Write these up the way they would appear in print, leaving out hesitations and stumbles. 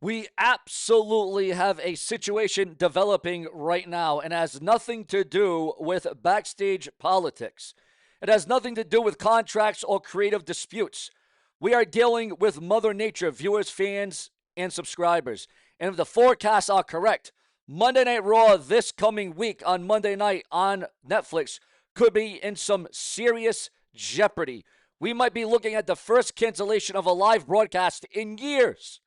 We absolutely have a situation developing right now, and has nothing to do with backstage politics. It has nothing to do with contracts or creative disputes. We are dealing with Mother Nature, viewers, fans, and subscribers. And if the forecasts are correct, Monday Night Raw this coming week on Monday night on Netflix could be in some serious jeopardy. We might be looking at the first cancellation of a live broadcast in years.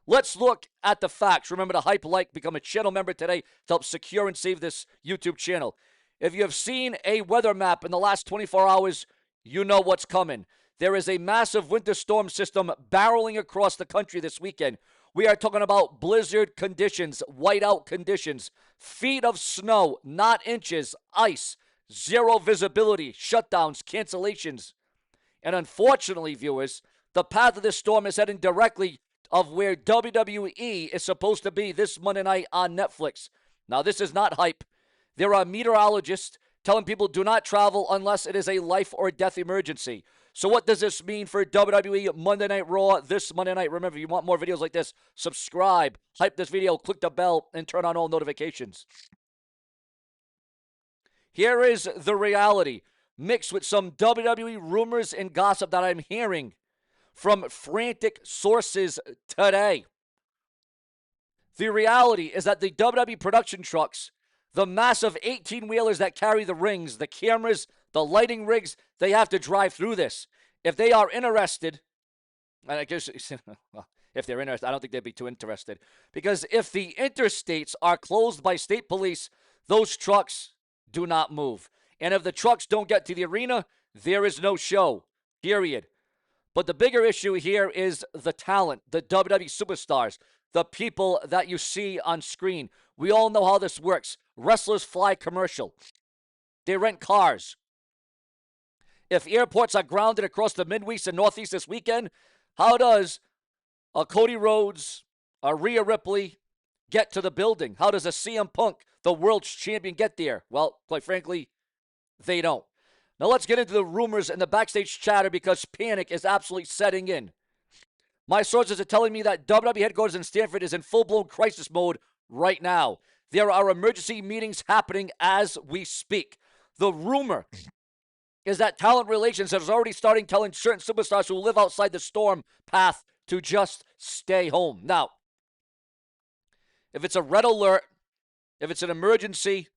Let's look at the facts. Remember to hype, like, become a channel member today to help secure and save this YouTube channel. If you have seen a weather map in the last 24 hours, you know what's coming. There is a massive winter storm system barreling across the country this weekend. We are talking about blizzard conditions, whiteout conditions, feet of snow, not inches, ice, zero visibility, shutdowns, cancellations. And unfortunately, viewers, the path of this storm is heading directly of where WWE is supposed to be this Monday night on Netflix. Now, this is not hype. There are meteorologists telling people do not travel unless it is a life or death emergency. So what does this mean for WWE Monday Night Raw this Monday night? Remember, if you want more videos like this, subscribe, hype this video, click the bell, and turn on all notifications. Here is the reality, mixed with some WWE rumors and gossip that I'm hearing from frantic sources today. The reality is that the WWE production trucks, the massive 18-wheelers that carry the rings, the cameras, the lighting rigs, they have to drive through this. If they are interested, and I guess, well, if they're interested, I don't think they'd be too interested. Because if the interstates are closed by state police, those trucks do not move. And if the trucks don't get to the arena, there is no show, period. But the bigger issue here is the talent, the WWE superstars, the people that you see on screen. We all know how this works. Wrestlers fly commercial. They rent cars. If airports are grounded across the Midwest and Northeast this weekend, how does a Cody Rhodes, a Rhea Ripley get to the building? How does a CM Punk, the world champion, get there? Well, quite frankly, they don't. Now let's get into the rumors and the backstage chatter because panic is absolutely setting in. My sources are telling me that WWE headquarters in Stamford is in full-blown crisis mode right now. There are emergency meetings happening as we speak. The rumor is that talent relations is already starting telling certain superstars who live outside the storm path to just stay home. Now, if it's a red alert, if it's an emergency,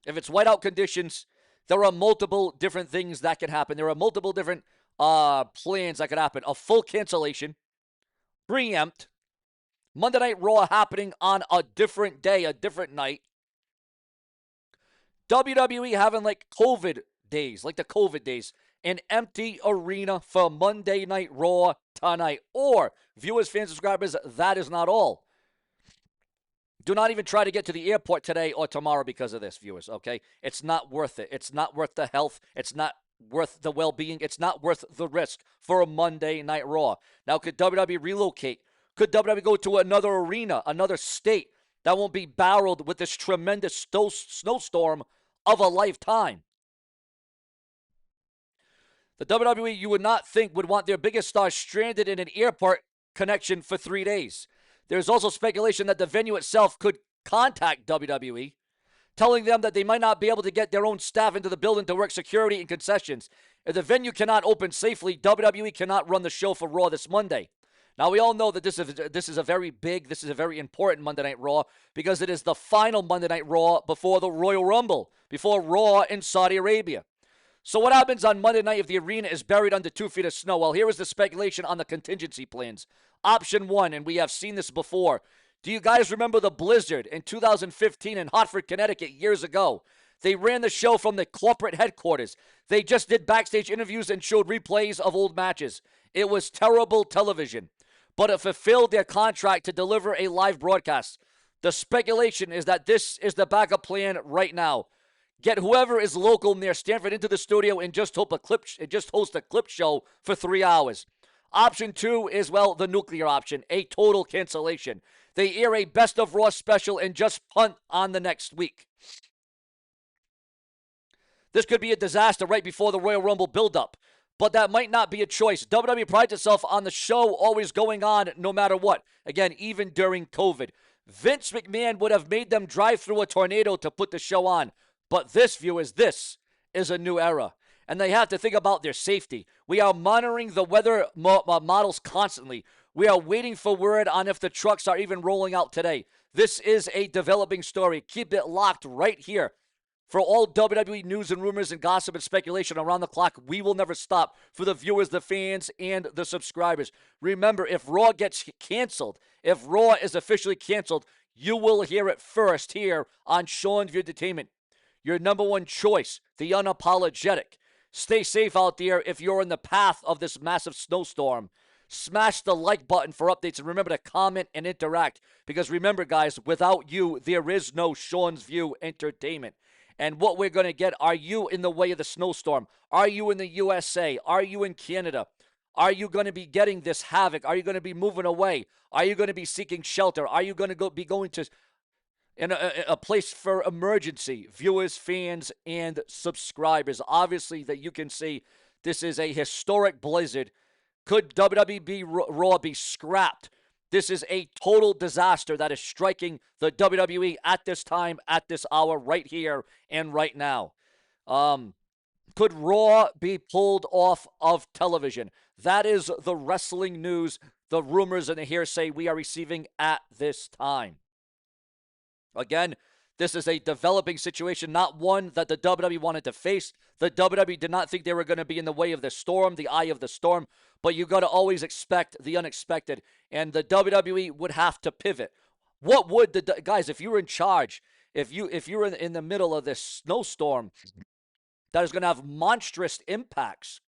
if it's whiteout conditions, there are multiple different things that can happen. There are multiple different plans that could happen. A full cancellation, preempt, Monday Night Raw happening on a different day, a different night. WWE having like COVID days, like the COVID days, an empty arena for Monday Night Raw tonight. Or, viewers, fans, subscribers, that is not all. Do not even try to get to the airport today or tomorrow because of this, viewers, okay? It's not worth it. It's not worth the health. It's not worth the well-being. It's not worth the risk for a Monday Night Raw. Now, could WWE relocate? Could WWE go to another arena, another state that won't be barreled with this tremendous snowstorm of a lifetime? The WWE, you would not think, would want their biggest stars stranded in an airport connection for 3 days. There's also speculation that the venue itself could contact WWE, telling them that they might not be able to get their own staff into the building to work security and concessions. If the venue cannot open safely, WWE cannot run the show for Raw this Monday. Now, we all know that this is a very important Monday Night Raw because it is the final Monday Night Raw before the Royal Rumble, before Raw in Saudi Arabia. So what happens on Monday night if the arena is buried under 2 feet of snow? Well, here is the speculation on the contingency plans. Option 1, and we have seen this before. Do you guys remember the blizzard in 2015 in Hartford, Connecticut years ago? They ran the show from the corporate headquarters. They just did backstage interviews and showed replays of old matches. It was terrible television, but it fulfilled their contract to deliver a live broadcast. The speculation is that this is the backup plan right now. Get whoever is local near Stamford into the studio and just host a clip show for 3 hours. Option 2 is, well, the nuclear option, a total cancellation. They air a Best of Raw special and just punt on the next week. This could be a disaster right before the Royal Rumble build-up. but that might not be a choice. WWE prides itself on the show always going on no matter what. Again, even during COVID. Vince McMahon would have made them drive through a tornado to put the show on. But this is a new era. And they have to think about their safety. We are monitoring the weather models constantly. We are waiting for word on if the trucks are even rolling out today. This is a developing story. Keep it locked right here. For all WWE news and rumors and gossip and speculation around the clock, we will never stop. For the viewers, the fans, and the subscribers. Remember, if Raw gets canceled, if Raw is officially canceled, you will hear it first here on SeanzViewEnt Entertainment. Your number one choice, the unapologetic. Stay safe out there if you're in the path of this massive snowstorm. Smash the like button for updates and remember to comment and interact. Because remember, guys, without you, there is no SeanzView Entertainment. And what we're going to get, are you in the way of the snowstorm? Are you in the USA? Are you in Canada? Are you going to be getting this havoc? Are you going to be moving away? Are you going to be seeking shelter? Are you going to be going to in a place for emergency? Viewers, fans, and subscribers. Obviously, that you can see this is a historic blizzard. Could WWE Raw be scrapped? This is a total disaster that is striking the WWE at this time, at this hour, right here and right now. Could Raw be pulled off of television? That is the wrestling news, the rumors, and the hearsay we are receiving at this time. Again, this is a developing situation, not one that the WWE wanted to face. The WWE did not think they were going to be in the way of the storm, the eye of the storm, but you got to always expect the unexpected, and the WWE would have to pivot. What would the guys, if you were in charge, if you're in the middle of this snowstorm that is going to have monstrous impacts?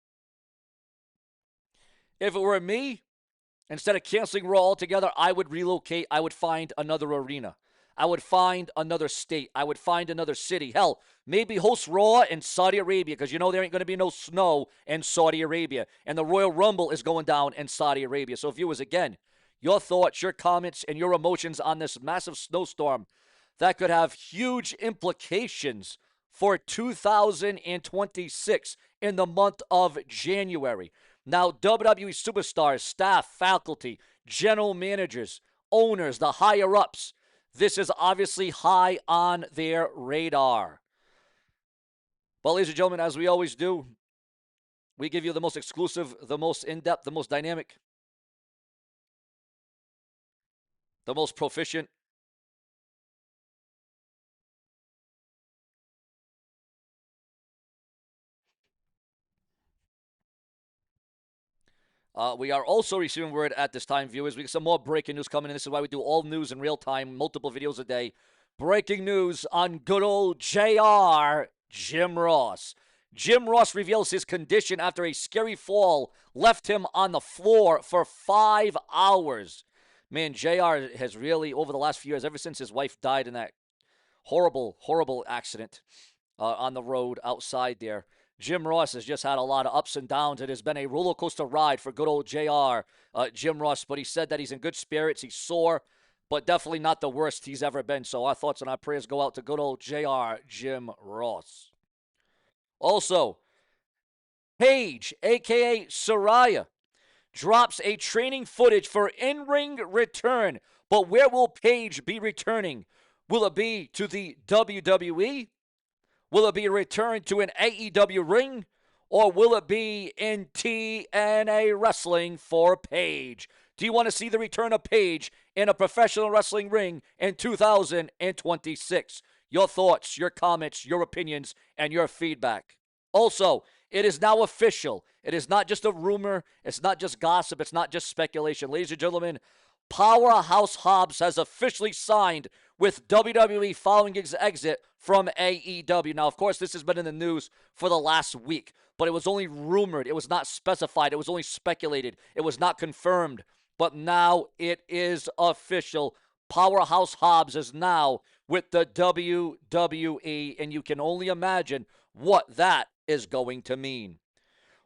If it were me, instead of canceling Raw altogether, I would relocate. I would find another arena. I would find another state. I would find another city. Hell, maybe host Raw in Saudi Arabia, because you know there ain't going to be no snow in Saudi Arabia. And the Royal Rumble is going down in Saudi Arabia. So viewers, again, your thoughts, your comments, and your emotions on this massive snowstorm that could have huge implications for 2026 in the month of January. Now, WWE superstars, staff, faculty, general managers, owners, the higher-ups, this is obviously high on their radar. But ladies and gentlemen, as we always do, we give you the most exclusive, the most in-depth, the most dynamic, the most proficient, we are also receiving word at this time, viewers. We got some more breaking news coming in. This is why we do all news in real time, multiple videos a day. Breaking news on good old JR, Jim Ross. Jim Ross reveals his condition after a scary fall left him on the floor for 5 hours. Man, JR has really, over the last few years, ever since his wife died in that horrible, horrible accident on the road outside there, Jim Ross has just had a lot of ups and downs. It has been a roller coaster ride for good old JR, Jim Ross. But he said that he's in good spirits. He's sore, but definitely not the worst he's ever been. So our thoughts and our prayers go out to good old JR, Jim Ross. Also, Paige, a.k.a. Saraya, drops a training footage for in-ring return. But where will Paige be returning? Will it be to the WWE? Will it be a return to an AEW ring? Or will it be in TNA wrestling for Paige? Do you want to see the return of Paige in a professional wrestling ring in 2026? Your thoughts, your comments, your opinions, and your feedback. Also, it is now official. It is not just a rumor. It's not just gossip. It's not just speculation. Ladies and gentlemen, Powerhouse Hobbs has officially signed with WWE following his exit from AEW. Now, of course, this has been in the news for the last week, but it was only rumored. It was not specified. It was only speculated. It was not confirmed. But now it is official. Powerhouse Hobbs is now with the WWE, and you can only imagine what that is going to mean.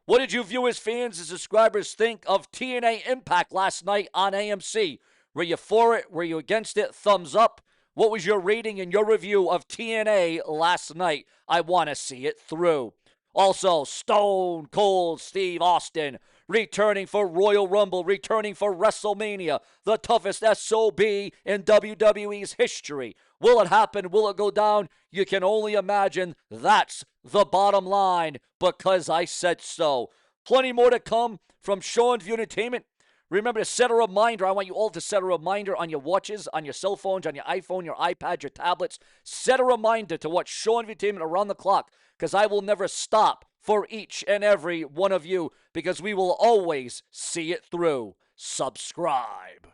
What did you viewers, fans, and subscribers think of TNA Impact last night on AMC? Were you for it? Were you against it? Thumbs up. What was your rating and your review of TNA last night? I want to see it through. Also, Stone Cold Steve Austin returning for Royal Rumble, returning for WrestleMania, the toughest SOB in WWE's history. Will it happen? Will it go down? You can only imagine. That's the bottom line, because I said so. Plenty more to come from SeanzView Entertainment. Remember to set a reminder. I want you all to set a reminder on your watches, on your cell phones, on your iPhone, your iPad, your tablets. Set a reminder to watch SeanzView Entertainment around the clock, because I will never stop for each and every one of you, because we will always see it through. Subscribe.